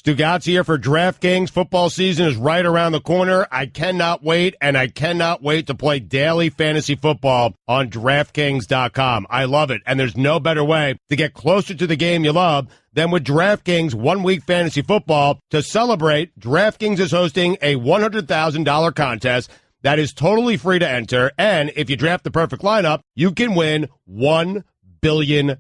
Stugotz here for DraftKings. Football season is right around the corner. I cannot wait, and I cannot wait to play daily fantasy football on DraftKings.com. I love it, and there's no better way to get closer to the game you love than with DraftKings 1 Week Fantasy Football. To celebrate, DraftKings is hosting a $100,000 contest that is totally free to enter, and if you draft the perfect lineup, you can win $1 billion.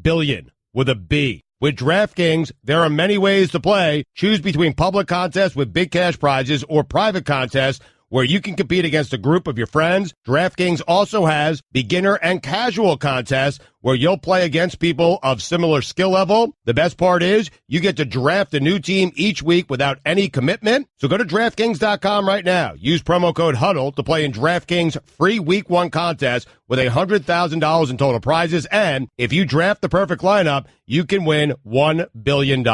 Billion with a B. With DraftKings, there are many ways to play. Choose between public contests with big cash prizes or private contests where you can compete against a group of your friends. DraftKings also has beginner and casual contests where you'll play against people of similar skill level. The best part is you get to draft a new team each week without any commitment. So go to DraftKings.com right now. Use promo code HUDDLE to play in DraftKings free Week 1 contest with $100,000 in total prizes. And if you draft the perfect lineup, you can win $1 billion.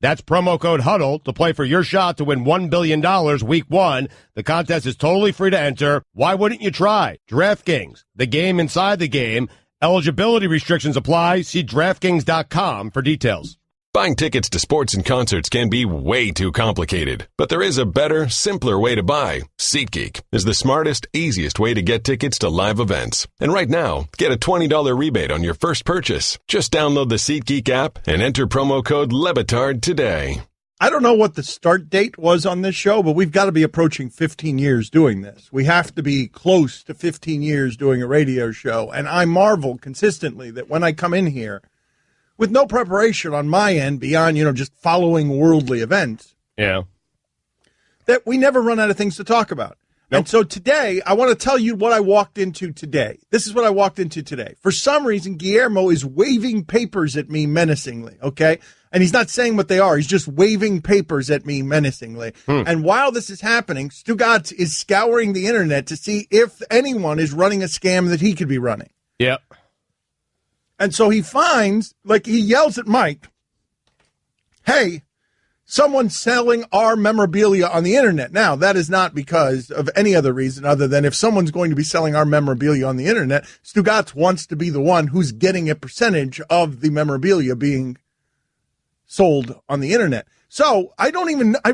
That's promo code HUDDLE to play for your shot to win $1 billion Week 1. The contest is totally free to enter. Why wouldn't you try? DraftKings, the game inside the game. Eligibility restrictions apply. See DraftKings.com for details. Buying tickets to sports and concerts can be way too complicated, but there is a better, simpler way to buy. SeatGeek is the smartest, easiest way to get tickets to live events. And right now, get a $20 rebate on your first purchase. Just download the SeatGeek app and enter promo code Batard today. I don't know what the start date was on this show, but we've got to be approaching 15 years doing this. We have to be close to 15 years doing a radio show. And I marvel consistently that when I come in here with no preparation on my end beyond, just following worldly events, that we never run out of things to talk about. Nope. And so today, I want to tell you what I walked into today. This is what I walked into today. For some reason, Guillermo is waving papers at me menacingly, okay? And he's not saying what they are. He's just waving papers at me menacingly. And while this is happening, Stugotz is scouring the internet to see if anyone is running a scam that he could be running. Yep. And so he finds, he yells at Mike, hey, someone's selling our memorabilia on the internet. Now, that is not because of any other reason other than if someone's going to be selling our memorabilia on the internet, Stugotz wants to be the one who's getting a percentage of the memorabilia being sold on the internet. So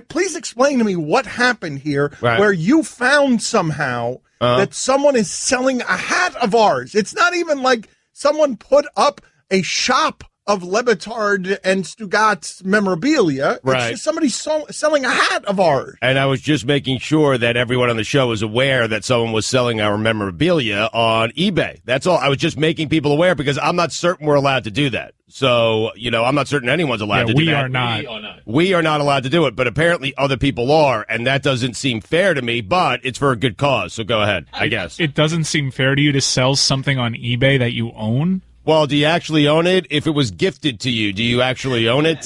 please explain to me what happened here where you found somehow that someone is selling a hat of ours. It's not even like someone put up a shop of Batard and Stugotz memorabilia. It's just somebody selling a hat of ours. And I was just making sure that everyone on the show is aware that someone was selling our memorabilia on eBay. That's all. I was just making people aware because I'm not certain we're allowed to do that. So, I'm not certain anyone's allowed to do that. We are not. We are not allowed to do it, but apparently other people are, and that doesn't seem fair to me, but it's for a good cause. So go ahead, I guess. It doesn't seem fair to you to sell something on eBay that you own? Well, do you actually own it? If it was gifted to you, do you actually own it?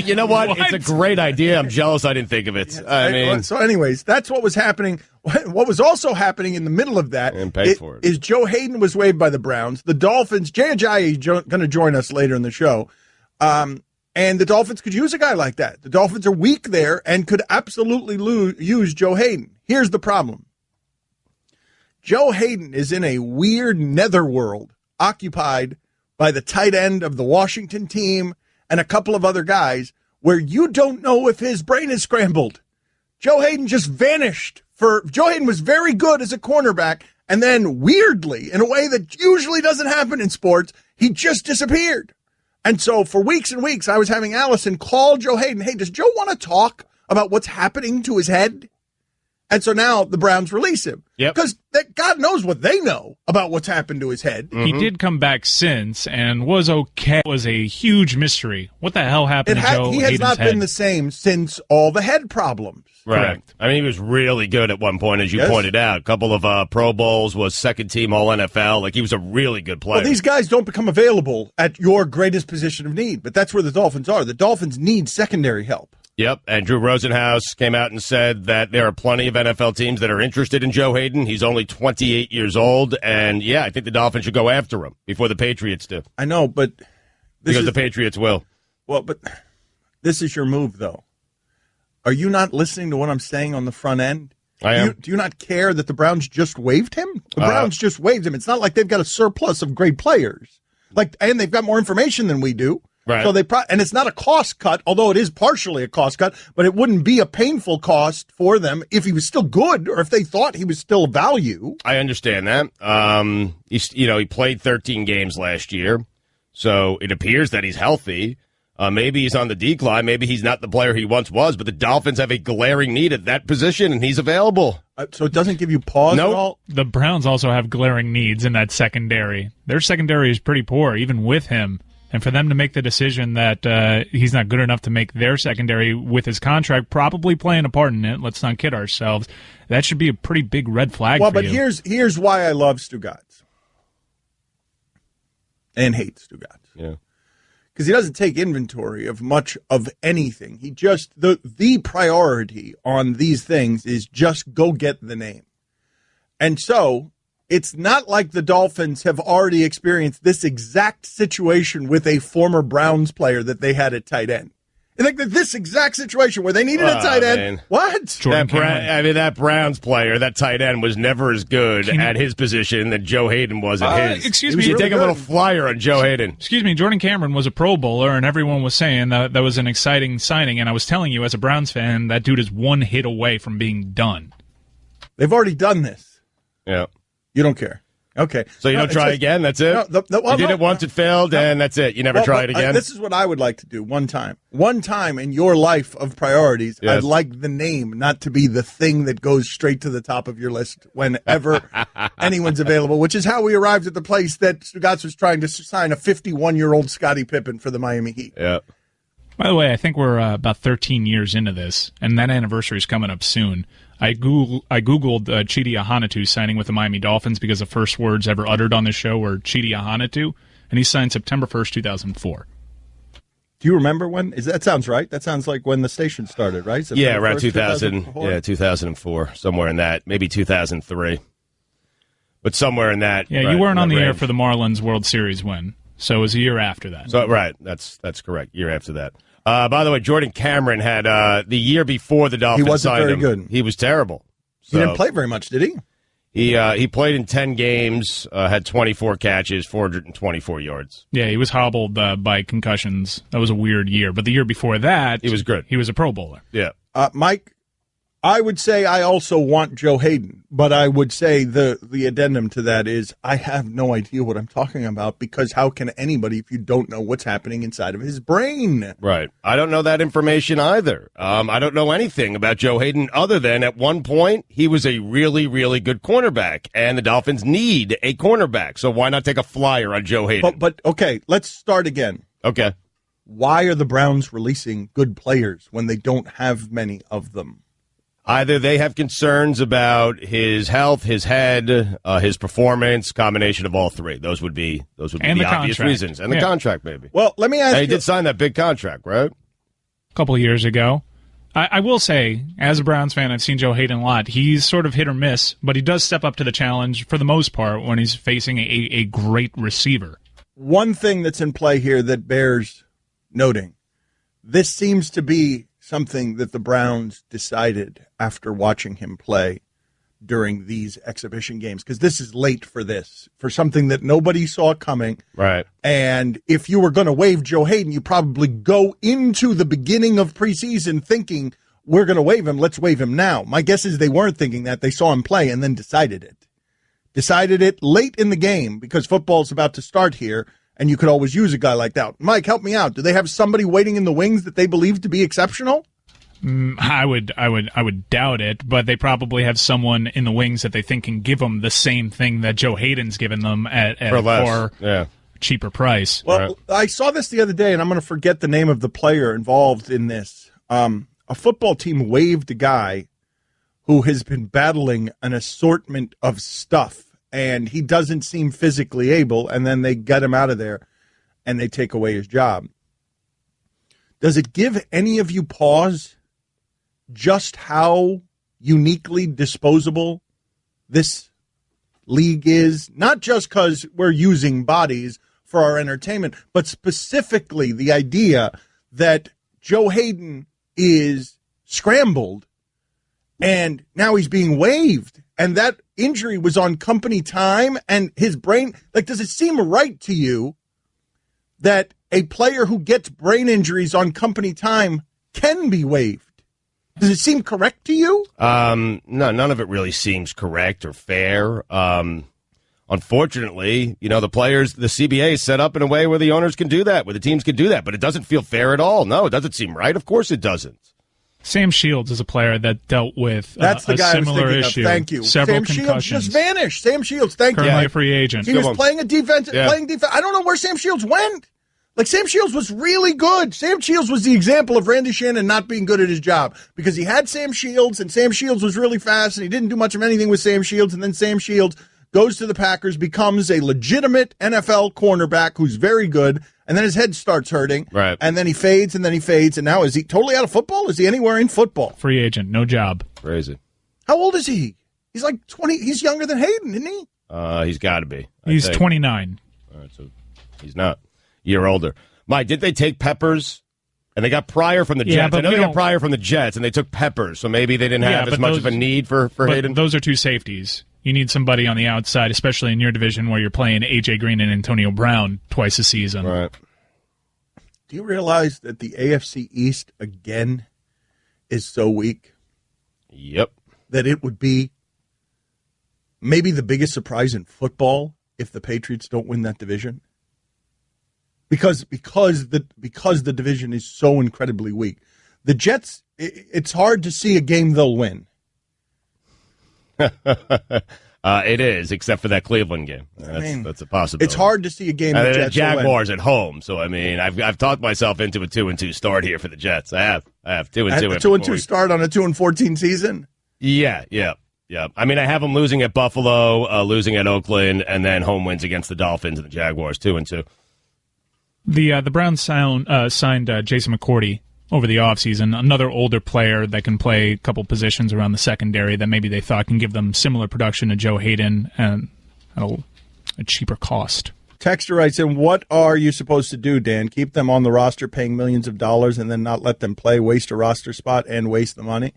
You know what? It's a great idea. I'm jealous I didn't think of it. So anyways, that's what was happening. What was also happening in the middle of that is Joe Haden was waived by the Browns. The Dolphins, Jay Ajayi is going to join us later in the show. And the Dolphins could use a guy like that. The Dolphins are weak there and could absolutely use Joe Haden. Here's the problem. Joe Haden is in a weird netherworld occupied by the tight end of the Washington team and a couple of other guys where you don't know if his brain is scrambled. Joe Haden just vanished. Joe Haden was very good as a cornerback, and then weirdly, in a way that usually doesn't happen in sports, he just disappeared. And so for weeks and weeks, I was having Allison call Joe Haden. Hey, does Joe want to talk about what's happening to his head? And so now the Browns release him. Because God knows what they know about what's happened to his head. He did come back since and was okay. It was a huge mystery. What the hell happened to Joe Haden's head? He has not been the same since all the head problems. Correct. I mean, he was really good at one point, as you pointed out. A couple of Pro Bowls, was second team All-NFL. He was a really good player. Well, these guys don't become available at your greatest position of need, but that's where the Dolphins are. The Dolphins need secondary help. Yep, and Drew Rosenhaus came out and said that there are plenty of NFL teams that are interested in Joe Haden. He's only 28 years old, and I think the Dolphins should go after him before the Patriots do. I know, but the Patriots will. Well, but this is your move, though. Are you not listening to what I'm saying on the front end? I am. Do you not care that the Browns just waived him? The Browns just waived him. It's not like they've got a surplus of great players. And they've got more information than we do. Right. So and it's not a cost cut, although it is partially a cost cut, but it wouldn't be a painful cost for them if he was still good or if they thought he was still value. I understand that. He played 13 games last year, so it appears that he's healthy. Maybe he's on the decline. Maybe he's not the player he once was, but the Dolphins have a glaring need at that position, and he's available. So it doesn't give you pause at all? The Browns also have glaring needs in that secondary. Their secondary is pretty poor, even with him. And for them to make the decision that he's not good enough to make their secondary with his contract probably playing a part in it, let's not kid ourselves, that should be a pretty big red flag for you. Well, but here's why I love Stugotz and hate Stugotz. Yeah. Because he doesn't take inventory of much of anything. He just, the priority on these things is just go get the name. And so it's not like the Dolphins have already experienced this exact situation with a former Browns player that they had at tight end. I think that this exact situation where they needed a tight end. Man. What? That Browns player, that tight end, was never as good at his position that Joe Haden was at his. Excuse me. You take a little flyer on Joe Haden. Excuse me. Jordan Cameron was a Pro Bowler, and everyone was saying that was an exciting signing. And I was telling you, as a Browns fan, that dude is one hit away from being done. They've already done this. Yeah. You don't care. Okay. So you don't try again? That's it? You did it once, it failed, and that's it. You never try it again? This is what I would like to do one time. One time in your life of priorities, yes. I'd like the name not to be the thing that goes straight to the top of your list whenever anyone's available, which is how we arrived at the place that Stugotz was trying to sign a 51-year-old Scottie Pippen for the Miami Heat. Yeah. By the way, I think we're about 13 years into this, and that anniversary is coming up soon. I googled Chidi Ahanotu signing with the Miami Dolphins because the first words ever uttered on the show were Chidi Ahanotu, and he signed September 1st, 2004. Do you remember when? That sounds right. That sounds like when the station started, right? September around 1st, 2000. Yeah, 2004, somewhere in that. Maybe 2003, but somewhere in that. Yeah, right, you weren't on the range. air for the Marlins World Series win, so it was a year after that. So right, that's correct. Year after that. By the way, Jordan Cameron had the year before the Dolphins signed him. He wasn't very good. He was terrible. So, he didn't play very much, did he? He played in 10 games, had 24 catches, 424 yards. Yeah, he was hobbled by concussions. That was a weird year. But the year before that, he was good. He was a Pro Bowler. Yeah. Mike, I would say I also want Joe Haden, but I would say the addendum to that is I have no idea what I'm talking about, because how can anybody if you don't know what's happening inside of his brain? Right. I don't know that information either. I don't know anything about Joe Haden other than at one point he was a really, really good cornerback, and the Dolphins need a cornerback. So why not take a flyer on Joe Haden? But okay, let's start again. Okay. Why are the Browns releasing good players when they don't have many of them? Either they have concerns about his health, his head, his performance, combination of all three. Those would be the obvious contract. reasons. And the contract, maybe. Well, let me ask you. He did sign that big contract, right? A couple of years ago. I will say, as a Browns fan, I've seen Joe Haden a lot. He's sort of hit or miss, but he does step up to the challenge for the most part when he's facing a great receiver. One thing that's in play here that bears noting, this seems to be something that the Browns decided after watching him play during these exhibition games, because this is late for something that nobody saw coming. Right. And if you were going to waive Joe Haden, you probably go into the beginning of preseason thinking, we're going to waive him, let's waive him now. My guess is they weren't thinking that. They saw him play and then decided it. Decided it late in the game because football's about to start here, and you could always use a guy like that. Mike, help me out. Do they have somebody waiting in the wings that they believe to be exceptional? I would doubt it, but they probably have someone in the wings that they think can give them the same thing that Joe Haden's given them at for cheaper price. Well, I saw this the other day, and I'm going to forget the name of the player involved in this. A football team waived a guy who has been battling an assortment of stuff, and he doesn't seem physically able, and then they get him out of there, and they take away his job. Does it give any of you pause just how uniquely disposable this league is? Not just because we're using bodies for our entertainment, but specifically the idea that Joe Haden is scrambled and now he's being waived, and that injury was on company time, and his brain, like, does it seem right to you that a player who gets brain injuries on company time can be waived. Does it seem correct to you? No, none of it really seems correct or fair. Unfortunately, the players, the CBA is set up in a way where the owners can do that, where the teams can do that, but it doesn't feel fair at all. No, it doesn't seem right. Of course it doesn't. Sam Shields is a player that dealt with That's the guy similar issue. Thank you. Several Sam concussions. Shields just vanished. Sam Shields, thank you. Currently a free agent. He was playing defense. I don't know where Sam Shields went. Like, Sam Shields was really good. Sam Shields was the example of Randy Shannon not being good at his job because he had Sam Shields, and Sam Shields was really fast, and he didn't do much of anything with Sam Shields, and then Sam Shields goes to the Packers, becomes a legitimate NFL cornerback who's very good, and then his head starts hurting, right? And then he fades, and now is he totally out of football? Is he anywhere in football? Free agent, no job. Crazy. How old is he? He's like 20. He's younger than Haden, isn't he? He's got to be. He's 29. All right, so he's not a year older. Mike, did they take Peppers? And they got Pryor from the Jets. I know they got Pryor from the Jets, and they took Peppers, so maybe they didn't have as much of a need for Haden. Those are two safeties. You need somebody on the outside, especially in your division where you're playing A.J. Green and Antonio Brown twice a season. Right. Do you realize that the AFC East, again, is so weak? Yep. That it would be maybe the biggest surprise in football if the Patriots don't win that division? Because the division is so incredibly weak. The Jets, it's hard to see a game they'll win. It is, except for that Cleveland game. That's a possibility. It's hard to see a game the Jets Jaguars at home. So I've talked myself into a 2-2 start here for the Jets. I have 2-2. A 2-2 start on a 2-14 season. Yeah. I have them losing at Buffalo, losing at Oakland, and then home wins against the Dolphins and the Jaguars. 2-2. The Browns signed Jason McCourty over the offseason, another older player that can play a couple positions around the secondary that maybe they thought can give them similar production to Joe Haden and at a cheaper cost. Texter writes in, what are you supposed to do, Dan? Keep them on the roster paying millions of dollars and then not let them play, waste a roster spot, and waste the money?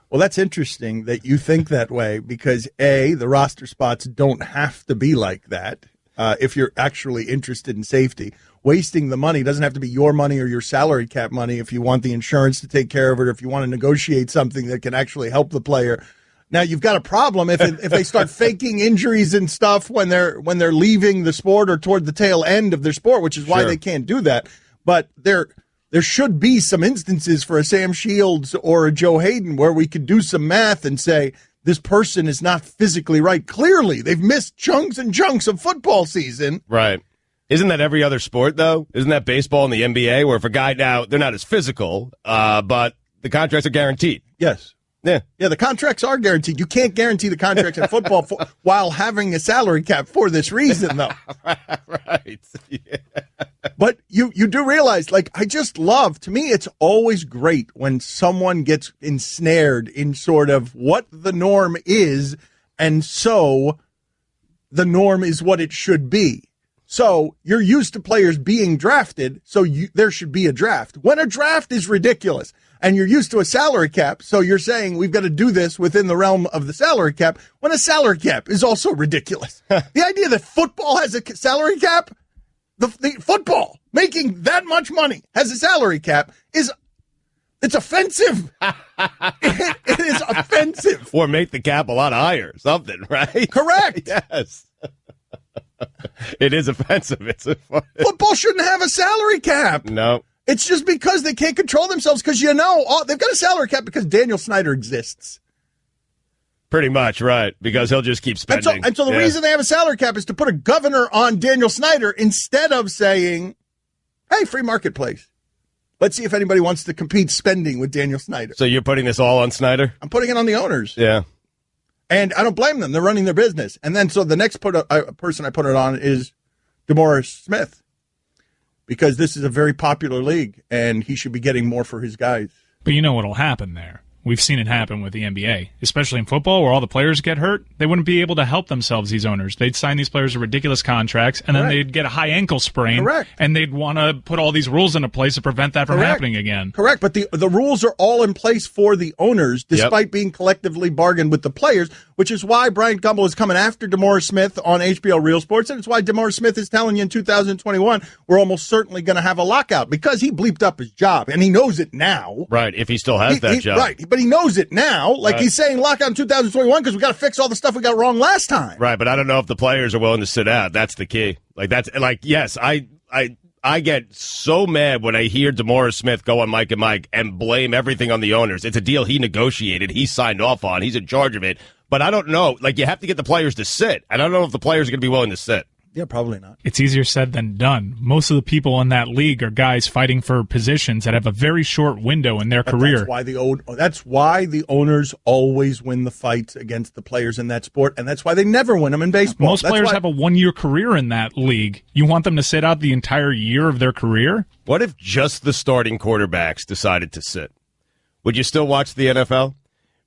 Well, that's interesting that you think that way because, A, the roster spots don't have to be like that if you're actually interested in safety. Wasting the money doesn't have to be your money or your salary cap money if you want the insurance to take care of it or if you want to negotiate something that can actually help the player. Now, you've got a problem if they start faking injuries and stuff when they're leaving the sport or toward the tail end of their sport, which is why they can't do that. But there should be some instances for a Sam Shields or a Joe Haden where we could do some math and say this person is not physically right. Clearly, they've missed chunks and chunks of football season. Right. Isn't that every other sport, though? Isn't that baseball and the NBA, where if a guy now, they're not as physical, but the contracts are guaranteed? Yes. Yeah, the contracts are guaranteed. You can't guarantee the contracts in football while having a salary cap for this reason, though. Right. Yeah. But you do realize, to me, it's always great when someone gets ensnared in sort of what the norm is, and so the norm is what it should be. So you're used to players being drafted, so there should be a draft. When a draft is ridiculous, and you're used to a salary cap, so you're saying we've got to do this within the realm of the salary cap, when a salary cap is also ridiculous. The idea that football has a salary cap, the football making that much money has a salary cap it's offensive. It is offensive. Or make the cap a lot higher, something, right? Correct. Yes. It is offensive. Football shouldn't have a salary cap. No. It's just because they can't control themselves because, they've got a salary cap because Daniel Snyder exists. Pretty much, right, because he'll just keep spending. And so the reason they have a salary cap is to put a governor on Daniel Snyder instead of saying, hey, free marketplace. Let's see if anybody wants to compete spending with Daniel Snyder. So you're putting this all on Snyder? I'm putting it on the owners. Yeah. And I don't blame them. They're running their business. And then so the next person I put it on is DeMaurice Smith, because this is a very popular league, and he should be getting more for his guys. But you know what will happen there? We've seen it happen with the NBA, especially in football where all the players get hurt. They wouldn't be able to help themselves, these owners. They'd sign these players to ridiculous contracts, and then they'd get a high ankle sprain, and they'd want to put all these rules into place to prevent that from happening again. Correct, but the rules are all in place for the owners, despite being collectively bargained with the players, which is why Brian Gumbel is coming after DeMaurice Smith on HBO Real Sports, and it's why DeMaurice Smith is telling you in 2021 we're almost certainly going to have a lockout, because he bleeped up his job, and he knows it now. Right, if he still has that job. Right, but he knows it now. Like he's saying lockout in 2021 because we got to fix all the stuff we got wrong last time. Right, but I don't know if the players are willing to sit out. That's the key. Yes, I get so mad when I hear DeMaurice Smith go on Mike and Mike and blame everything on the owners. It's a deal he negotiated, he signed off on, he's in charge of it. But I don't know. You have to get the players to sit. I don't know if the players are going to be willing to sit. Yeah, probably not. It's easier said than done. Most of the people in that league are guys fighting for positions that have a very short window in their career. That's why the owners always win the fights against the players in that sport, and that's why they never win them in baseball. Most players have a one-year career in that league. You want them to sit out the entire year of their career? What if just the starting quarterbacks decided to sit? Would you still watch the NFL?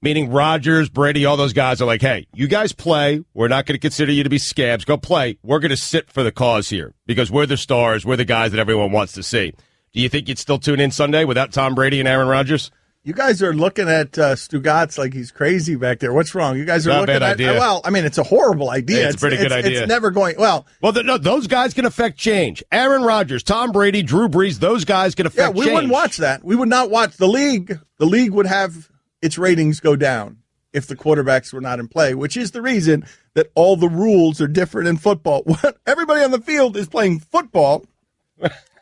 Meaning Rodgers, Brady, all those guys are like, hey, you guys play. We're not going to consider you to be scabs. Go play. We're going to sit for the cause here because we're the stars. We're the guys that everyone wants to see. Do you think you'd still tune in Sunday without Tom Brady and Aaron Rodgers? You guys are looking at Stugotz like he's crazy back there. What's wrong? You guys are not looking a bad idea. Well, I mean, it's a horrible idea. It's a pretty good idea. It's never going well. Well, no, those guys can affect change. Aaron Rodgers, Tom Brady, Drew Brees, those guys can affect change. We wouldn't watch that. We would not watch the league. The league would have its ratings go down if the quarterbacks were not in play, which is the reason that all the rules are different in football. Everybody on the field is playing football,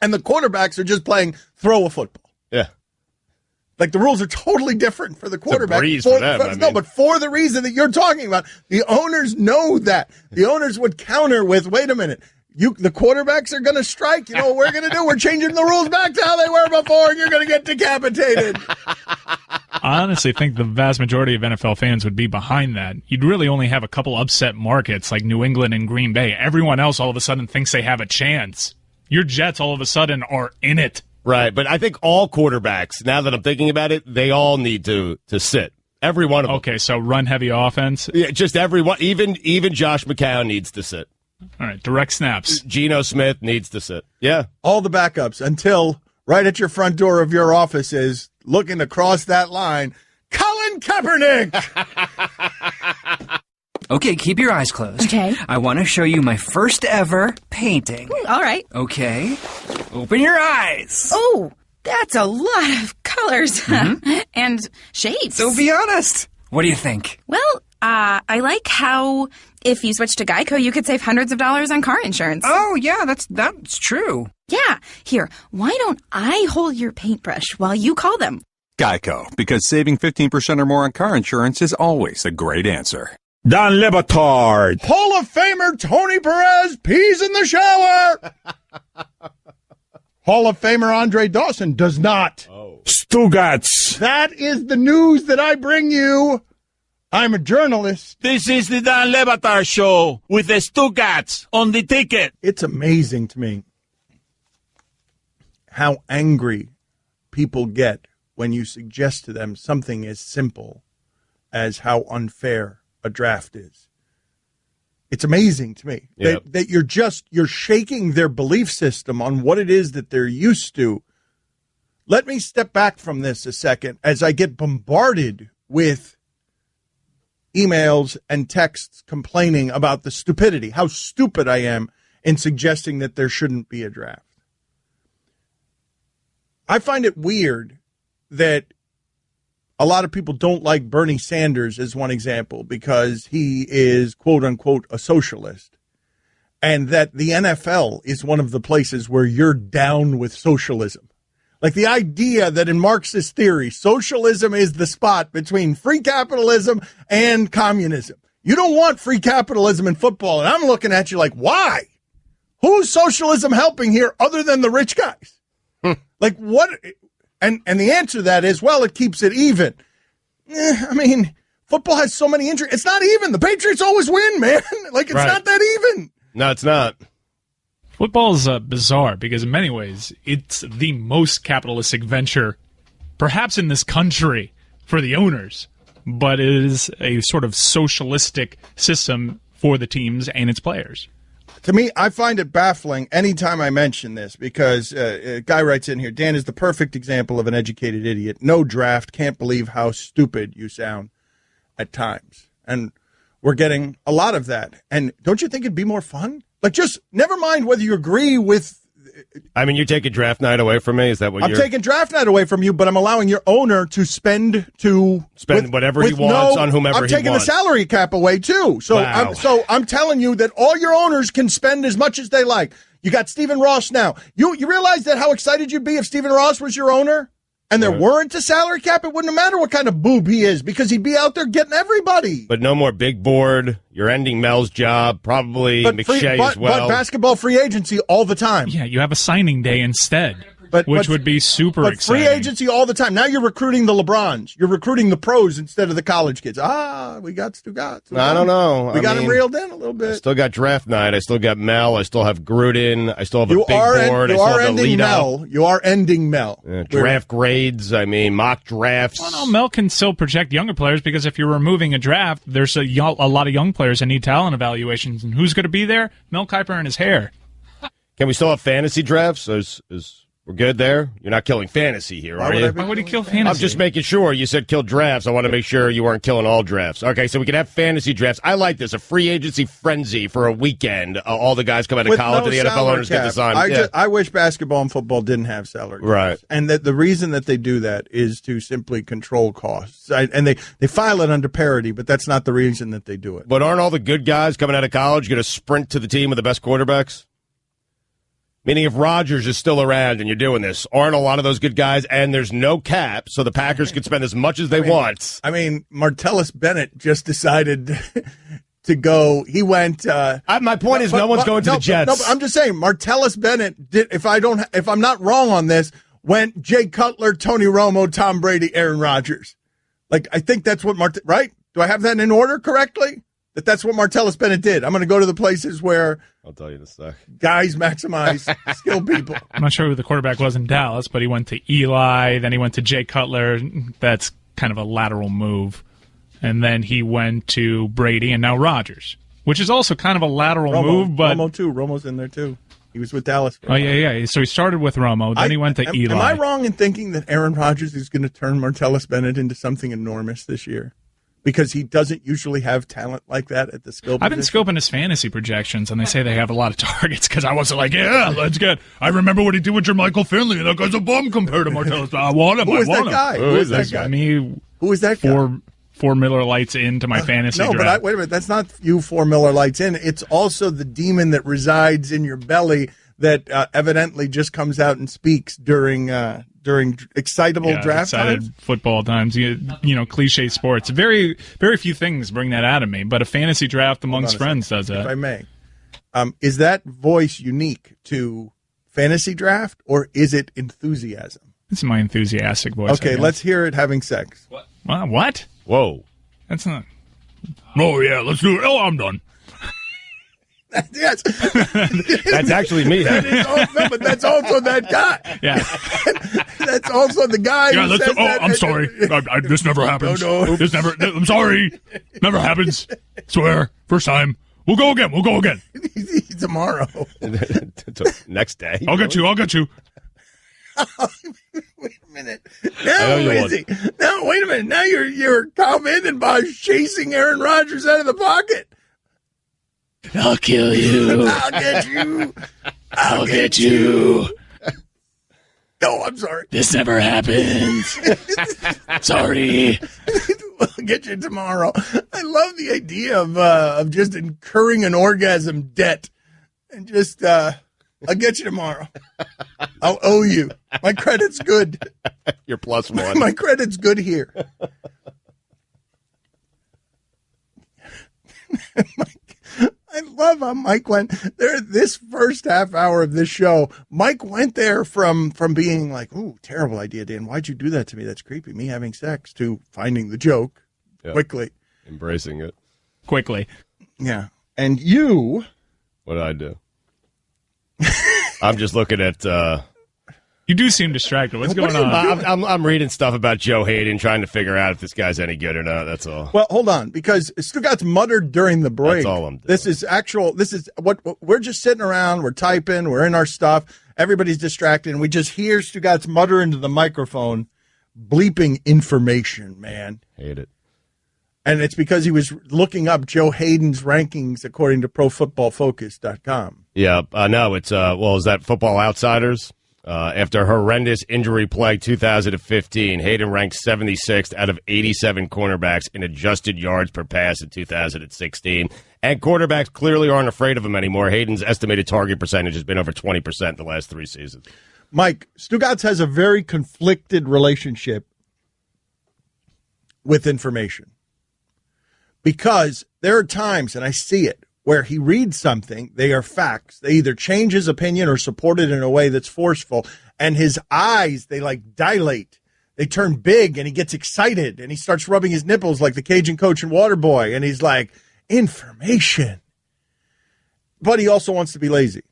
and the quarterbacks are just playing throw a football. Yeah. The rules are totally different for the quarterback. It's a breeze for them. But for the reason that you're talking about, the owners know that. The owners would counter with, wait a minute, the quarterbacks are going to strike. You know what we're going to do? We're changing the rules back to how they were before, and you're going to get decapitated. I honestly think the vast majority of NFL fans would be behind that. You'd really only have a couple upset markets like New England and Green Bay. Everyone else all of a sudden thinks they have a chance. Your Jets all of a sudden are in it. Right, but I think all quarterbacks, now that I'm thinking about it, they all need to sit. Every one of them. Okay, so run-heavy offense? Yeah, just everyone. Even Josh McCown needs to sit. All right, direct snaps. Geno Smith needs to sit. Yeah. All the backups until right at your front door of your office is looking to cross that line, Colin Kaepernick. Okay, keep your eyes closed. Okay. I want to show you my first ever painting. All right. Okay. Open your eyes. Oh, that's a lot of colors and shapes. So be honest. What do you think? Well, I like how if you switch to Geico, you could save hundreds of dollars on car insurance. Oh, yeah, that's true. Yeah. Here, why don't I hold your paintbrush while you call them? Geico, because saving 15% or more on car insurance is always a great answer. Don Le Batard. Hall of Famer Tony Perez pees in the shower. Hall of Famer Andre Dawson does not. Stugotz. That is the news that I bring you. I'm a journalist. This is the Dan Le Batard Show with the Stugotz on the ticket. It's amazing to me how angry people get when you suggest to them something as simple as how unfair a draft is. It's amazing to me that you're shaking their belief system on what it is that they're used to. Let me step back from this a second as I get bombarded with emails and texts complaining about the stupidity, how stupid I am in suggesting that there shouldn't be a draft. I find it weird that a lot of people don't like Bernie Sanders as one example because he is, quote unquote, a socialist, and that the NFL is one of the places where you're down with socialism. Like the idea that in Marxist theory, socialism is the spot between free capitalism and communism. You don't want free capitalism in football. And I'm looking at you like, why? Who's socialism helping here other than the rich guys? Like what? And the answer to that is, well, it keeps it even. I mean, football has so many injuries. It's not even. The Patriots always win, man. Like it's not that even. No, it's not. Football is bizarre because in many ways it's the most capitalistic venture, perhaps in this country. for the owners, but it is a sort of socialistic system for the teams and its players. To me, I find it baffling anytime I mention this because a guy writes in here, Dan is the perfect example of an educated idiot. No draft. Can't believe how stupid you sound at times. And we're getting a lot of that. And don't you think it'd be more fun? Like, just never mind whether you agree with. I mean, you're taking draft night away from me? Is that what I'm taking draft night away from you, but I'm allowing your owner to spend whatever he wants on whomever he wants. I'm taking the salary cap away, too. So, wow. I'm telling you that all your owners can spend as much as they like. You got Stephen Ross now. You realize that how excited you'd be if Stephen Ross was your owner? And there weren't a salary cap, it wouldn't matter what kind of boob he is because he'd be out there getting everybody. But no more big board. You're ending Mel's job, probably McShay as well. But basketball free agency all the time. Yeah, you have a signing day instead, which would be super exciting. Free agency all the time. Now you're recruiting the LeBrons. You're recruiting the pros instead of the college kids. We got Stugotz. I don't know. We got him reeled in a little bit. I still got draft night. I still got Mel. I still have Gruden. I still have a big board. You are ending Mel. You are ending Mel. Draft grades. I mean, mock drafts. Well, no, Mel can still project younger players because if you're removing a draft, there's a lot of young players that need talent evaluations. And who's going to be there? Mel Kiper and his hair. Can we still have fantasy drafts? We're good there? You're not killing fantasy here, are you? Why would he kill fantasy? I'm just making sure. You said kill drafts. I want to make sure you weren't killing all drafts. Okay, so we can have fantasy drafts. I like this. A free agency frenzy for a weekend. All the guys come out of college and the NFL owners get to sign. I wish basketball and football didn't have salary caps. Right. And the reason that they do that is to simply control costs. And they file it under parity, but that's not the reason that they do it. But aren't all the good guys coming out of college going to sprint to the team with the best quarterbacks? Meaning if Rodgers is still around and you're doing this, aren't a lot of those good guys, and there's no cap, so the Packers can spend as much as they want. I mean, Martellus Bennett just decided to go. He went. My point is, no one's going to the Jets. No, but I'm just saying, Martellus Bennett did. If I'm not wrong on this, went Jay Cutler, Tony Romo, Tom Brady, Aaron Rodgers. Like, I think that's what right? Do I have that in order correctly? That's what Martellus Bennett did. I'm going to go to the places where I'll tell you in a sec. Guys maximize skilled people. I'm not sure who the quarterback was in Dallas, but he went to Eli, then he went to Jay Cutler. That's kind of a lateral move. And then he went to Brady and now Rodgers, which is also kind of a lateral move. But Romo, too. Romo's in there, too. He was with Dallas. Yeah. So he started with Romo, then he went to Eli. Am I wrong in thinking that Aaron Rodgers is going to turn Martellus Bennett into something enormous this year? Because he doesn't usually have talent like that at the skill position. I've been scoping his fantasy projections, and they say they have a lot of targets because I wasn't like, let's get. I remember what he did with Jermichael Finley, and that guy's a bum compared to Martellus. I want him. Who is that guy? Who is that guy? Who is that guy? Four Miller Lights into my fantasy draft. But wait a minute. That's not you 4 Miller Lights in. It's also the demon that resides in your belly that evidently just comes out and speaks during excitable draft excited times? Football times, cliche sports. Very, very few things bring that out of me, but a fantasy draft amongst friends does that. If I may. Is that voice unique to fantasy draft, or is it enthusiasm? It's my enthusiastic voice. Okay, let's hear it having sex. What? Whoa. That's not... Oh, yeah, let's do it. Oh, I'm done. Yes. That's actually me. But that's also that guy. Yeah. That's also the guy who says that. I'm sorry. This never happens. No. This never... I'm sorry. Never happens. Swear. First time. We'll go again. Tomorrow. Next day. I'll get you. Wait a minute. Now, wait a minute. Now you're commenting by chasing Aaron Rodgers out of the pocket. I'll kill you. I'll get you. I'll get you. No, I'm sorry. This never happens. Sorry. I'll get you tomorrow. I love the idea of just incurring an orgasm debt and just I'll get you tomorrow. I'll owe you. My credit's good. You're +1. My credit's good here. I love how Mike went there. This first half hour of this show, Mike went there from being like, "Ooh, terrible idea, Dan. Why'd you do that to me? That's creepy. Me having sex," to finding the joke quickly, embracing it quickly. Yeah, and you, what did I do? I'm just looking at You do seem distracted. What's going on? I'm reading stuff about Joe Haden, trying to figure out if this guy's any good or not. That's all. Well, hold on, because Stugotz muttered during the break. That's all I'm doing. This is what we're just sitting around, we're typing, we're in our stuff, everybody's distracted, and we just hear Stugotz mutter into the microphone, bleeping information, man. Hate it. And it's because he was looking up Joe Haden's rankings according to ProFootballFocus.com. Yeah, no, it's, is that Football Outsiders? After horrendous injury plague 2015, Haden ranked 76th out of 87 cornerbacks in adjusted yards per pass in 2016. And quarterbacks clearly aren't afraid of him anymore. Haden's estimated target percentage has been over 20% the last 3 seasons. Mike, Stugotz has a very conflicted relationship with information. Because there are times, and I see it, where he reads something, they are facts. They either change his opinion or support it in a way that's forceful. And his eyes, they like dilate. They turn big and he gets excited and he starts rubbing his nipples like the Cajun coach in Waterboy. And he's like, information. But he also wants to be lazy.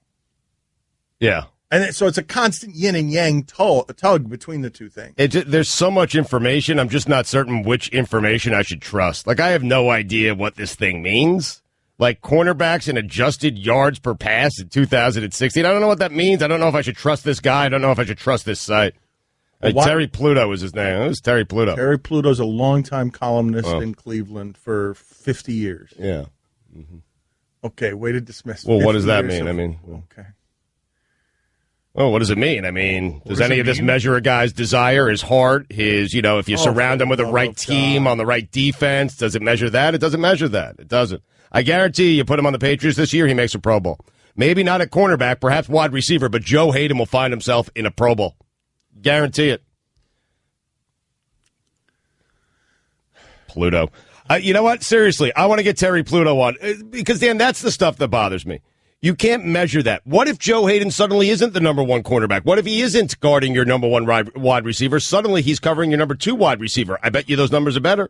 Yeah. And so it's a constant yin and yang tug between the two things. There's so much information. I'm just not certain which information I should trust. Like, I have no idea what this thing means. Like, cornerbacks and adjusted yards per pass in 2016. I don't know what that means. I don't know if I should trust this guy. I don't know if I should trust this site. Terry Pluto was his name. It was Terry Pluto. Terry Pluto's a longtime columnist in Cleveland for 50 years. Yeah. Mm-hmm. Okay, way to dismiss. Well, what does that mean? Okay. Well, what does it mean? I mean, does any of this measure a guy's desire, his heart, his, if you surround him with the right team on the right defense, does it measure that? It doesn't measure that. It doesn't. I guarantee you put him on the Patriots this year, he makes a Pro Bowl. Maybe not at cornerback, perhaps wide receiver, but Joe Haden will find himself in a Pro Bowl. Guarantee it. Pluto. You know what? Seriously, I want to get Terry Pluto on because, Dan, that's the stuff that bothers me. You can't measure that. What if Joe Haden suddenly isn't the number one cornerback? What if he isn't guarding your number one wide receiver? Suddenly he's covering your number 2 wide receiver. I bet you those numbers are better.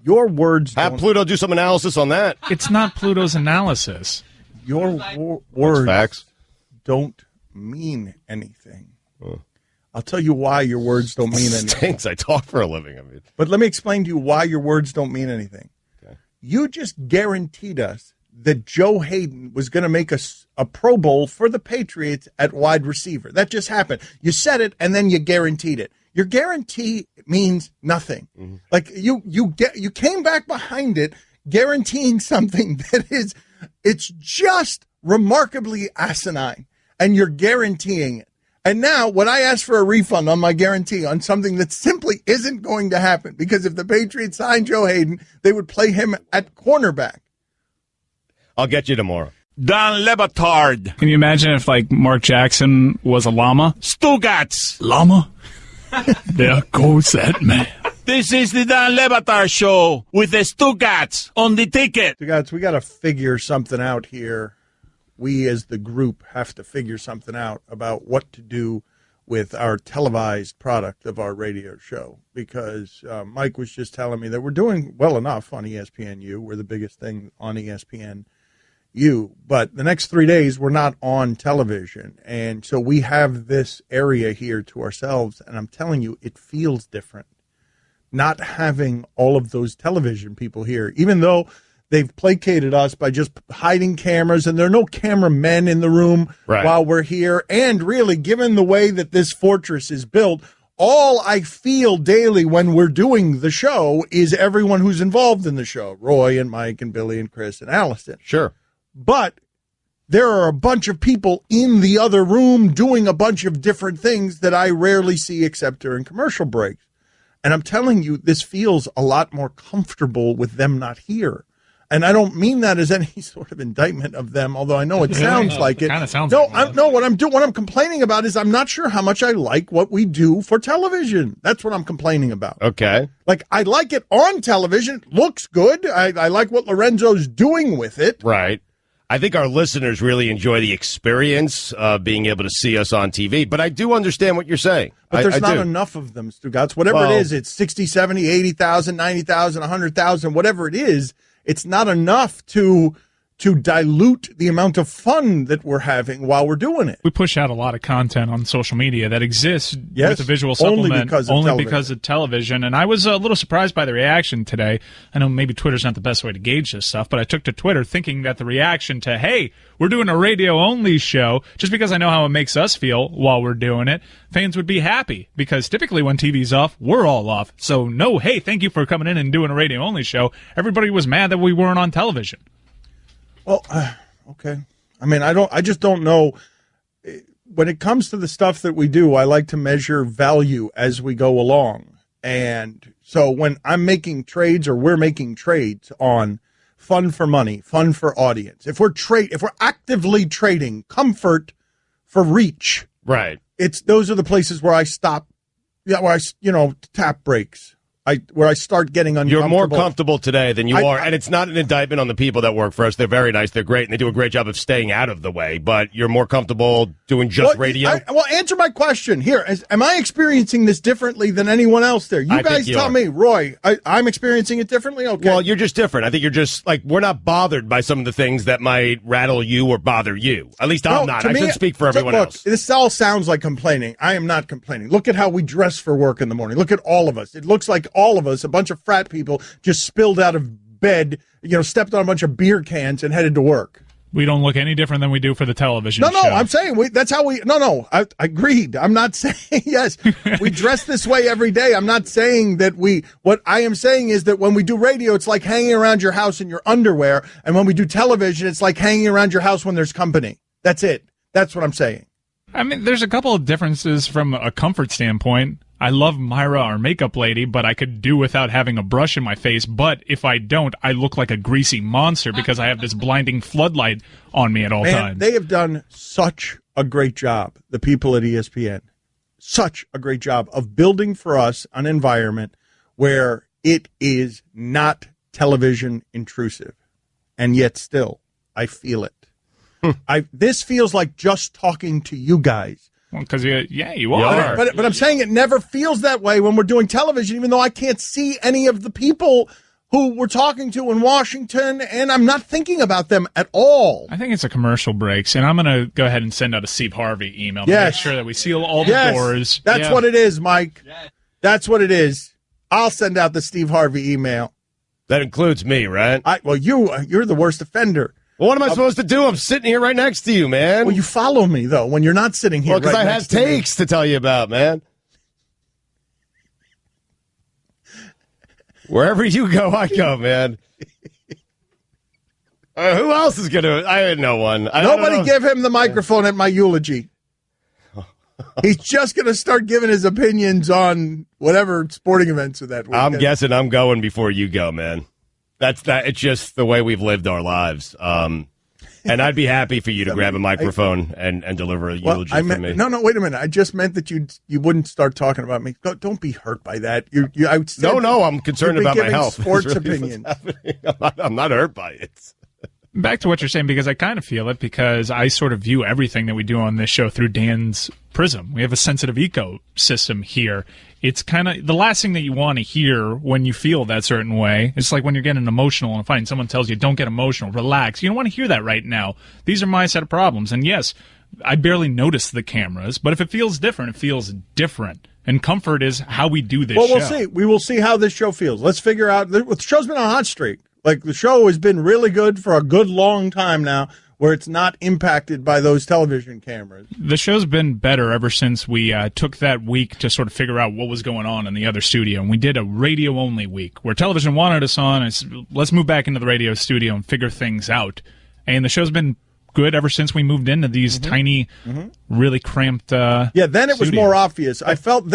Your words have Pluto do some analysis on that. It's not Pluto's analysis. Your words facts don't mean anything. I'll tell you why your words don't mean anything. Stinks. I talk for a living. But let me explain to you why your words don't mean anything. Okay. You just guaranteed us that Joe Haden was going to make a Pro Bowl for the Patriots at wide receiver. That just happened. You said it, and then you guaranteed it. Your guarantee means nothing. Mm-hmm. Like you came back behind it, guaranteeing something that it's just remarkably asinine, and you're guaranteeing it. And now, when I ask for a refund on my guarantee on something that simply isn't going to happen, because if the Patriots signed Joe Haden, they would play him at cornerback. I'll get you tomorrow. Dan le Batard. Can you imagine if, Mark Jackson was a llama? Stugotz. Llama? There goes that man. This is the Dan le Batard Show with the Stugotz on the ticket. Stugotz, we got to figure something out here. We as the group have to figure something out about what to do with our televised product of our radio show, because Mike was just telling me that we're doing well enough on ESPNU. We're the biggest thing on ESPNU, but the next 3 days we're not on television, and so we have this area here to ourselves, and I'm telling you, it feels different not having all of those television people here, even though they've placated us by just hiding cameras, and there are no cameramen in the room while we're here. And really, given the way that this fortress is built, all I feel daily when we're doing the show is everyone who's involved in the show, Roy and Mike and Billy and Chris and Allison. Sure. But there are a bunch of people in the other room doing a bunch of different things that I rarely see except during commercial breaks. And I'm telling you, this feels a lot more comfortable with them not here. And I don't mean that as any sort of indictment of them, although I know it sounds like it. Kind of sounds no, like what I'm complaining about is I'm not sure how much I like what we do for television. That's what I'm complaining about. Okay. Like, I like it on television. It looks good. I like what Lorenzo's doing with it. Right. I think our listeners really enjoy the experience of being able to see us on TV, but I do understand what you're saying. But there's not enough of them, Stugotz. Whatever it is, it's 60, 70, 80,000, 90,000, 100,000, whatever it is. It's not enough to to dilute the amount of fun that we're having while we're doing it. We push out a lot of content on social media that exists with a visual only supplement because of television. And I was a little surprised by the reaction today. I know maybe Twitter's not the best way to gauge this stuff, but I took to Twitter thinking that the reaction to, hey, we're doing a radio-only show, just because I know how it makes us feel while we're doing it, fans would be happy. Because typically when TV's off, we're all off. So no, hey, thank you for coming in and doing a radio-only show. Everybody was mad that we weren't on television. Well, okay. I mean, I just don't know. When it comes to the stuff that we do, I like to measure value as we go along. And so when I'm making trades or we're making trades on fun for money, fun for audience, if we're actively trading comfort for reach, right? Those are the places where I stop, where I tap brakes. Where I start getting uncomfortable. You're more comfortable today than you are, and it's not an indictment on the people that work for us. They're very nice, they're great, and they do a great job of staying out of the way, but you're more comfortable doing just radio? Well, answer my question. Here, am I experiencing this differently than anyone else there? You guys tell me, Roy, I'm experiencing it differently? Okay. Well, you're just different. I think you're just, we're not bothered by some of the things that might rattle you or bother you. At least I'm not. I shouldn't speak for everyone else. This all sounds like complaining. I am not complaining. Look at how we dress for work in the morning. Look at all of us. It looks like all of us, a bunch of frat people, just spilled out of bed, stepped on a bunch of beer cans and headed to work. We don't look any different than we do for the television show. No, I'm saying that's how we... No, I agreed. I'm not saying, yes, we dress this way every day. I'm not saying that we... What I am saying is that when we do radio, it's like hanging around your house in your underwear. And when we do television, it's like hanging around your house when there's company. That's it. That's what I'm saying. I mean, there's a couple of differences from a comfort standpoint. I love Myra, our makeup lady, but I could do without having a brush in my face. But if I don't, I look like a greasy monster because I have this blinding floodlight on me at all times. They have done such a great job, the people at ESPN, such a great job of building for us an environment where it is not television intrusive. And yet still, I feel it. This feels like just talking to you guys. Well, because you are. But I'm saying it never feels that way when we're doing television, even though I can't see any of the people who we're talking to in Washington, and I'm not thinking about them at all. I think it's a commercial breaks, and I'm going to go ahead and send out a Steve Harvey email to make sure that we seal all the doors. That's what it is, Mike. Yes. That's what it is. I'll send out the Steve Harvey email. That includes me, right? You're the worst offender. Well, what am I supposed to do? I'm sitting here right next to you, man. Well, you follow me, though, when you're not sitting here because I have takes to tell you about, man. Wherever you go, I go, man. Who else is going to? I had no one. Nobody give him the microphone at my eulogy. He's just going to start giving his opinions on whatever sporting events of that week. I'm guessing I'm going before you go, man. That's that. It's just the way we've lived our lives. And I'd be happy for you to grab a microphone and deliver a eulogy for me. No, wait a minute. I just meant that you wouldn't start talking about me. Don't be hurt by that. I'm concerned about my health. Sports opinions. I'm not hurt by it. Back to what you're saying, because I kind of feel it, because I sort of view everything that we do on this show through Dan's prism. We have a sensitive ecosystem here. It's kind of the last thing that you want to hear when you feel that certain way. It's like when you're getting emotional and fighting, someone tells you, don't get emotional, relax. You don't want to hear that right now. These are my set of problems. And yes, I barely notice the cameras, but if it feels different, it feels different. And comfort is how we do this show. Well, we'll see. We will see how this show feels. Let's figure out. The show's been on a hot streak. Like, the show has been really good for a good long time now, where it's not impacted by those television cameras. The show's been better ever since we took that week to sort of figure out what was going on in the other studio. And we did a radio-only week where television wanted us on. And let's move back into the radio studio and figure things out. And the show's been good ever since we moved into these tiny, really cramped then it was more obvious. I felt in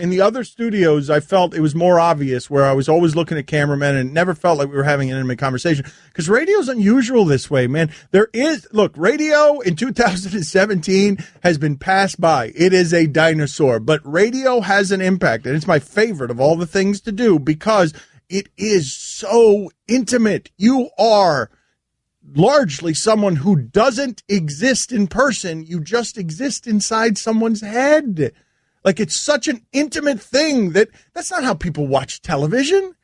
the other studios, I felt it was more obvious, where I was always looking at cameramen and never felt like we were having an intimate conversation. Because radio's unusual this way, man. Radio in 2017 has been passed by. It is a dinosaur. But radio has an impact, and it's my favorite of all the things to do because it is so intimate. You are largely someone who doesn't exist in person. You just exist inside someone's head. Like, it's such an intimate thing that's not how people watch television.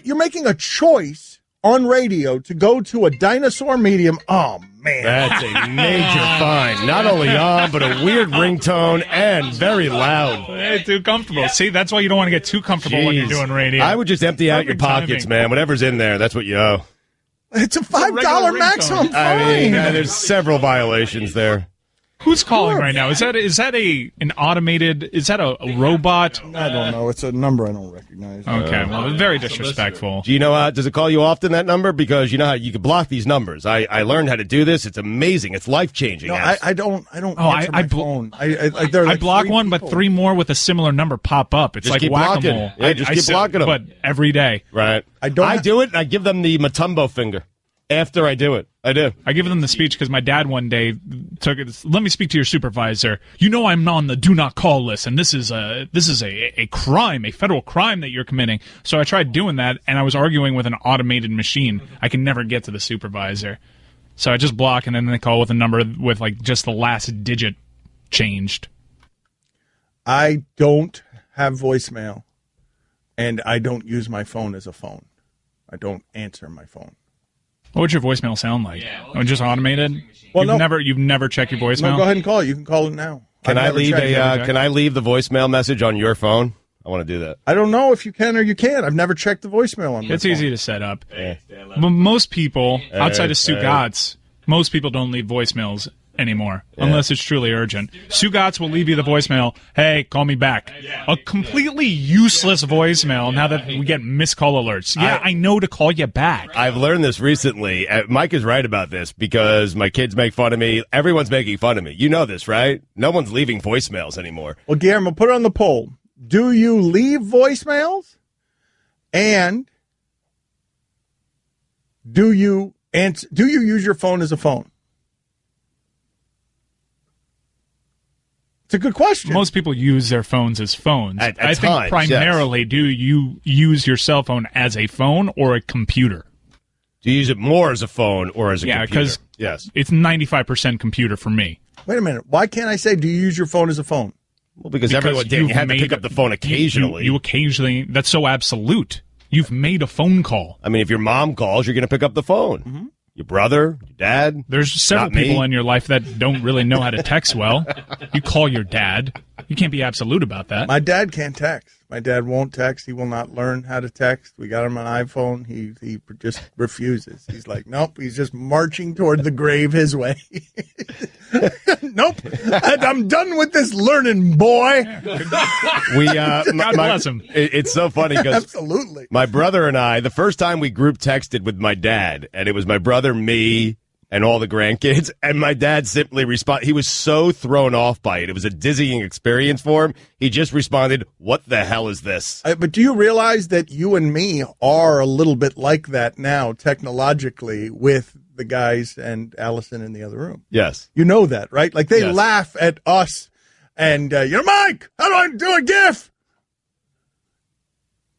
You're making a choice on radio to go to a dinosaur medium. Oh, man. That's a major fine. Not only on, but a weird ringtone and very loud. Hey, too comfortable. See, that's why you don't want to get too comfortable when you're doing radio. I would just empty out your pockets, man. Whatever's in there, that's what you owe. It's a $5 maximum fine. I mean, there's several violations there. Who's calling right now? Is that an automated? Is that a robot? I don't know. It's a number I don't recognize. Okay, well, very disrespectful. Do you know? Does it call you often, that number? Because you know how you can block these numbers. I learned how to do this. It's amazing. It's life changing. No, I don't. answer my phone. I block one, but 3 more with a similar number pop up. It's just like keep whack-a-mole. Yeah, just keep blocking them. But every day, right? I do it, and I give them the Matumbo finger. After I do it, I do. I give them the speech because my dad one day took it. Let me speak to your supervisor. You know I'm on the do not call list, and this is a crime, a federal crime that you're committing. So I tried doing that, and I was arguing with an automated machine. I can never get to the supervisor, so I just block, and then they call with a number with like just the last digit changed. I don't have voicemail, and I don't use my phone as a phone. I don't answer my phone. What would your voicemail sound like? Just automated? Well, you've never checked your voicemail? No, go ahead and call it. You can call it now. Can I leave the voicemail message on your phone? I want to do that. I don't know if you can or you can't. I've never checked the voicemail on my phone. It's easy to set up. But most people, outside of Stugotz, most people don't leave voicemails anymore, unless it's truly urgent. Stugotz will leave you the voicemail, hey, call me back. A completely useless voicemail now that we get missed call alerts. I know to call you back. I've learned this recently. Mike is right about this because my kids make fun of me. Everyone's making fun of me. You know this, right? No one's leaving voicemails anymore. Well, Guillermo, put it on the poll. Do you leave voicemails? And do you use your phone as a phone? It's a good question. Most people use their phones as phones. I think primarily, do you use your cell phone as a phone or a computer? Do you use it more as a phone or as a computer? Yeah, because it's 95% computer for me. Wait a minute. Why can't I say, do you use your phone as a phone? Well, because everyone did. You had to pick up the phone occasionally. You occasionally. That's so absolute. You've made a phone call. I mean, if your mom calls, you're going to pick up the phone. Mm-hmm. Your brother, your dad. There's several people in your life that don't really know how to text well. You call your dad. You can't be absolute about that. My dad can't text. My dad won't text. He will not learn how to text. We got him an iPhone. He just refuses. He's like, nope. He's just marching toward the grave his way. Nope. I'm done with this learning, boy. God bless him. It's so funny because absolutely. My brother and I, the first time we group texted with my dad, and it was my brother, me, and all the grandkids, and my dad simply responded. He was so thrown off by it. It was a dizzying experience for him. He just responded, what the hell is this? But do you realize that you and me are a little bit like that now, technologically, with the guys and Allison in the other room? Yes. You know that, right? Like, they laugh at us, and, Mike, how do I do a GIF?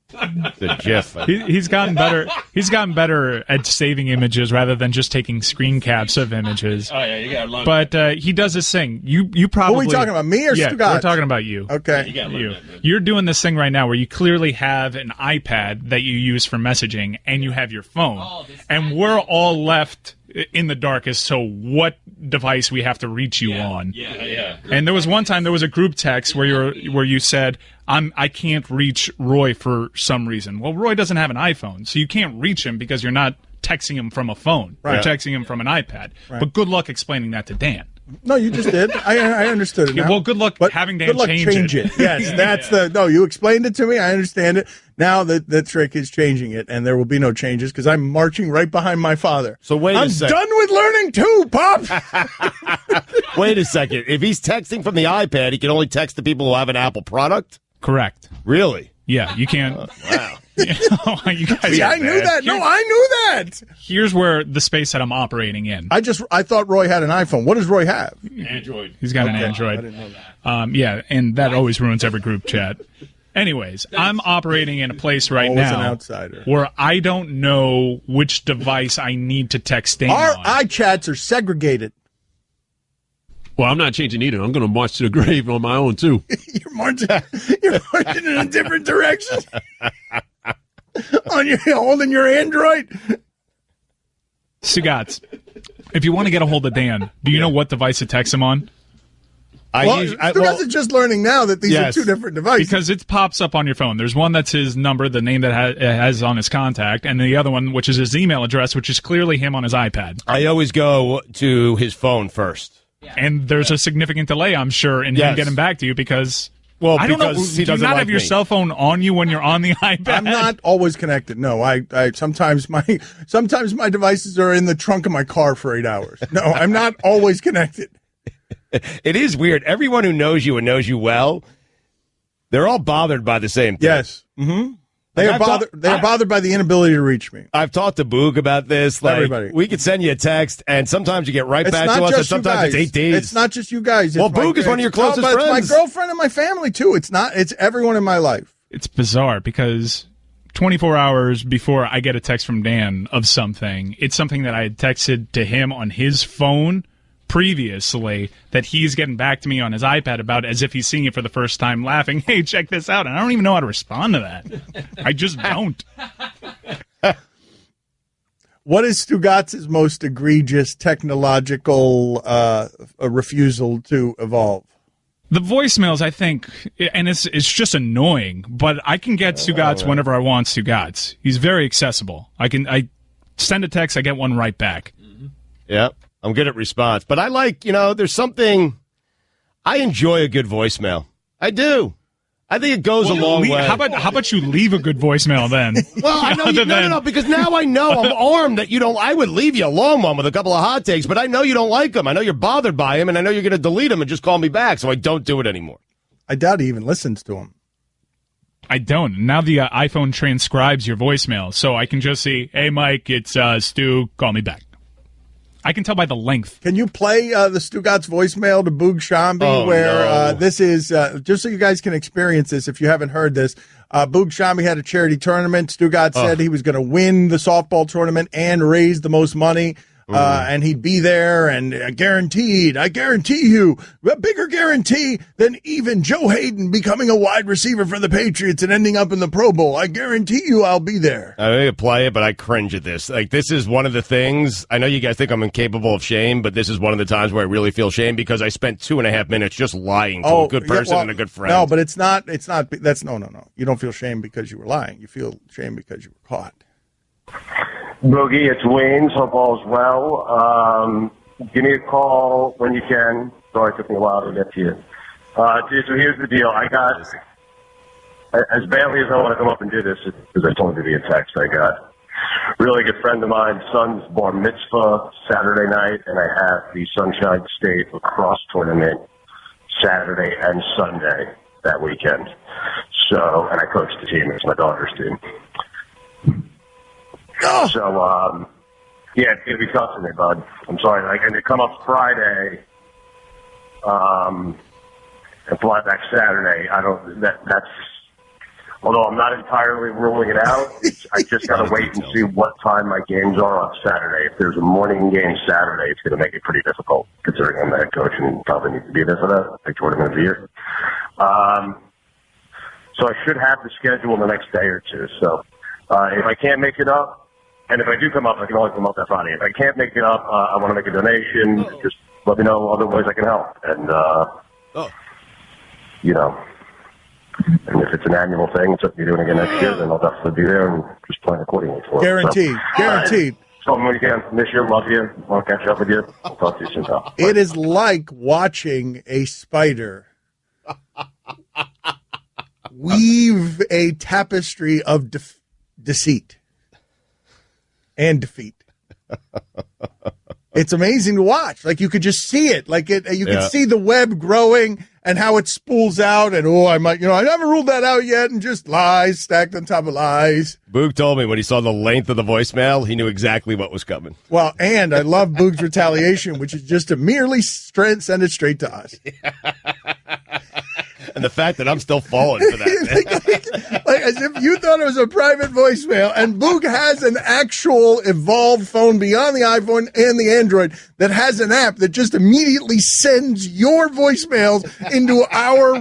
The GIF. He's gotten better. He's gotten better at saving images rather than just taking screen caps of images. Oh yeah, you got to learn. But he does this thing. You probably. What are we talking about? Me or Stugotz? We're talking about you. Okay. You're doing this thing right now where you clearly have an iPad that you use for messaging, and you have your phone, and we're all left in the dark as to what device we have to reach you on. Yeah. And there was one time there was a group text where you said, I can't reach Roy for some reason. Well, Roy doesn't have an iPhone, so you can't reach him because you're not texting him from a phone. Right. You're texting him from an iPad. Right. But good luck explaining that to Dan. No, you just did. I understood it now. Yeah, well, good luck having Dan change it. Yes, that's you explained it to me. I understand it. Now the trick is changing it, and there will be no changes because I'm marching right behind my father. So wait a second. I'm done with learning too, Pop. Wait a second. If he's texting from the iPad, he can only text the people who have an Apple product? Correct. Really? Yeah, you can't. Wow. You guys See, I knew that. No, I knew that. Here's where the space that I'm operating in. I thought Roy had an iPhone. What does Roy have? Android. He's got an Android. I didn't know that. And that always ruins every group chat. Anyways, I'm operating in a place right now an outsider. Where I don't know which device I need to text Dan Our on. iChats are segregated. Well, I'm not changing either. I'm going to march to the grave on my own, too. You're marching in a different direction. Holding your Android. Stugotz, if you want to get a hold of Dan, do you know what device to text him on? Stugotz is just learning now that these are two different devices. Because it pops up on your phone. There's one that's his number, the name that has on his contact, and the other one, which is his email address, which is clearly him on his iPad. I always go to his phone first. And there's a significant delay, I'm sure, in him getting back to you because... Well, I don't know. he do you not like have your cell phone on you when you're on the iPad? I'm not always connected. No, I sometimes my devices are in the trunk of my car for 8 hours. No, I'm not always connected. It is weird. Everyone who knows you and knows you well, they're all bothered by the same thing. Yes. Mm-hmm. They are bothered by the inability to reach me. I've talked to Boog about this. Like, everybody. We could send you a text, and sometimes you get right back to us, and sometimes it's 8 days. It's not just you guys. It's Boog is one of your closest friends. It's my girlfriend and my family, too. It's everyone in my life. It's bizarre because 24 hours before I get a text from Dan of something, it's something that I had texted to him on his phone previously that he's getting back to me on his iPad about as if he's seeing it for the first time, laughing, hey, check this out. And I don't even know how to respond to that. I just don't. What is Stugotz's most egregious technological refusal to evolve? The voicemails, I think, and it's just annoying, but I can get Stugotz whenever I want Stugotz. He's very accessible. I send a text, I get one right back. Yep. I'm good at response. But I like, there's something, I enjoy a good voicemail. I do. I think it goes a long way. How about you leave a good voicemail then? Well, I know no, because now I know I'm armed that you don't. I would leave you a long one with a couple of hot takes, but I know you don't like them. I know you're bothered by him, and I know you're going to delete them and just call me back, so I don't do it anymore. I doubt he even listens to him. I don't. Now the iPhone transcribes your voicemail, so I can just see, hey, Mike, it's Stu, call me back. I can tell by the length. Can you play the Stugotz voicemail to Boog Shambi this is, just so you guys can experience this if you haven't heard this, Boog Shambi had a charity tournament. Stugotz said he was going to win the softball tournament and raise the most money. And he'd be there, and I guarantee you, a bigger guarantee than even Joe Haden becoming a wide receiver for the Patriots and ending up in the Pro Bowl. I guarantee you I'll be there. I may play it, but I cringe at this. Like, this is one of the things, I know you guys think I'm incapable of shame, but this is one of the times where I really feel shame because I spent 2.5 minutes just lying to a good person and a good friend. No, but it's not, no. You don't feel shame because you were lying. You feel shame because you were caught. Boogie, it's Wayne. Hope all's well. Give me a call when you can. Sorry it took me a while to get to you. So here's the deal. I got, as badly as I want to come up and do this, because I told you via text, I got a really good friend of mine's son's bar mitzvah Saturday night, and I have the Sunshine State lacrosse tournament Saturday and Sunday that weekend. So, and I coach the team. It's my daughter's team. So, it's going to be tough for me, bud. I'm sorry. I can come up Friday, and fly back Saturday. That's, although I'm not entirely ruling it out, I just got to wait and see what time my games are on Saturday. If there's a morning game Saturday, it's going to make it pretty difficult, considering I'm the head coach and probably need to be there for that, big tournament of the year. So I should have the schedule in the next day or two. So, if I can't make it up, and if I do come up, I can only come up that Friday. If I can't make it up, I want to make a donation. Just let me know other ways I can help. And, and if it's an annual thing, it's up to you doing it again next year, then I'll definitely be there and just plan accordingly for it. Guaranteed. So when you can, miss you, love you, want to catch up with you. I'll talk to you soon, pal. It is like watching a spider weave a tapestry of deceit and defeat. It's amazing to watch. Like, you could just see it. Like, you could see the web growing and how it spools out. And, I haven't ruled that out yet. And just lies stacked on top of lies. Boog told me when he saw the length of the voicemail, he knew exactly what was coming. Well, and I love Boog's retaliation, which is just to merely send it straight to us. And the fact that I'm still falling for that. like as if you thought it was a private voicemail, and Boog has an actual evolved phone beyond the iPhone and the Android that has an app that just immediately sends your voicemails into our